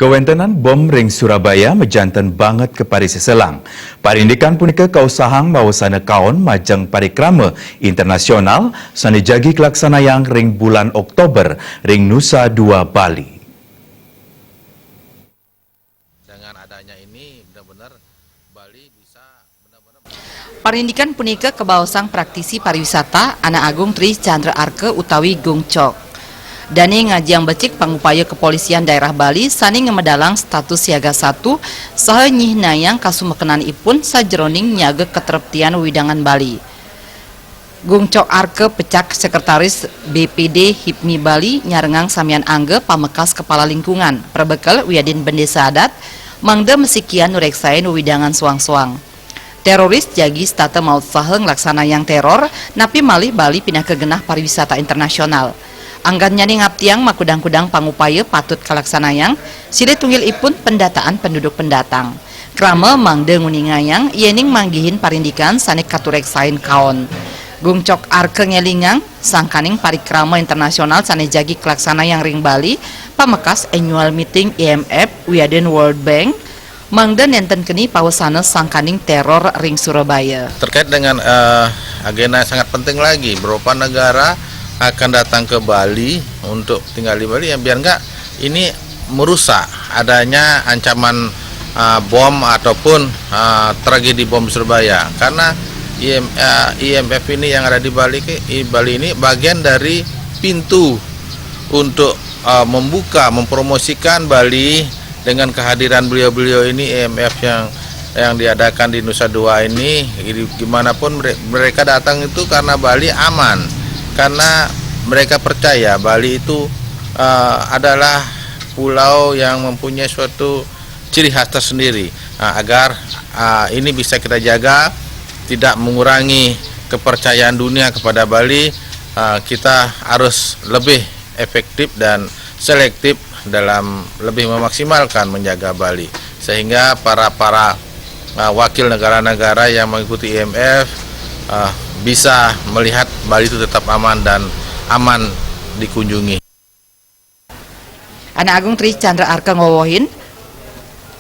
Kewentenan bom ring Surabaya mejanten banget ke Paris Selang. Parindikan punika kausahang bahwasana kaon majang parikrama internasional sane jagi kelaksanayang ring bulan Oktober ring Nusa Dua Bali. Dengan adanya ini benar-benar Bali bisa benar-benar. Parindikan punika kebaosang praktisi pariwisata Ana Agung Tri Chandra Arke utawi Gung Cok. Dani ngajang becik pangupaya kepolisian daerah Bali sani ngemedalang status siaga 1 saha nyihnayang kasumekenan ipun sajroning nyaga keterptian widangan Bali. Gung Cok Arke pecak sekretaris BPD HIPMI Bali nyarengang samian angge pamekas kepala lingkungan perbekal Wiyadin Bendesa Adat mangda mesikian nureksain widangan suang-suang. Teroris jagi stata maut saha nglaksana yang teror napi malih Bali pindah ke genah pariwisata internasional. Anggan nyani ngaptiang makudang-kudang pangupaya patut kalaksanayang sile tunggil ipun pendataan penduduk pendatang. Krama mangde nguningayang yening manggihin parindikan sanik katurek sain kaon. Gung Cok Arke ngelingang sangkaning parikrama internasional sane jagi kalaksanayang ring Bali pamekas annual meeting IMF Wiaden World Bank mangde nenten keni pawasana sangkaning teror ring Surabaya. Terkait dengan agenda sangat penting lagi, beberapa negara akan datang ke Bali untuk tinggal di Bali, yang biar enggak ini merusak adanya ancaman bom ataupun tragedi bom Surabaya, karena IMF ini yang ada di Bali ini bagian dari pintu untuk mempromosikan Bali dengan kehadiran beliau-beliau ini. IMF yang diadakan di Nusa Dua ini, gimana pun mereka datang itu karena Bali aman, karena mereka percaya Bali itu adalah pulau yang mempunyai suatu ciri khas tersendiri. Agar ini bisa kita jaga, tidak mengurangi kepercayaan dunia kepada Bali, kita harus lebih efektif dan selektif dalam lebih memaksimalkan menjaga Bali, sehingga para wakil negara-negara yang mengikuti IMF bisa melihat Bali itu tetap aman dan aman dikunjungi. Ana Agung Tri Chandra Arke ngowohin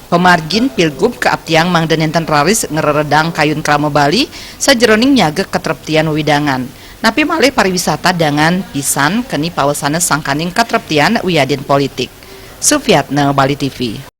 pemargin pilgub keaptiang mangda nenten raris ngereredang kayun krama Bali sajroning nyaga keterptian widangan. Napi malih pariwisata dengan pisan keni pawasana sangkaning keterptian wiyadin politik. Sufiatna Bali TV.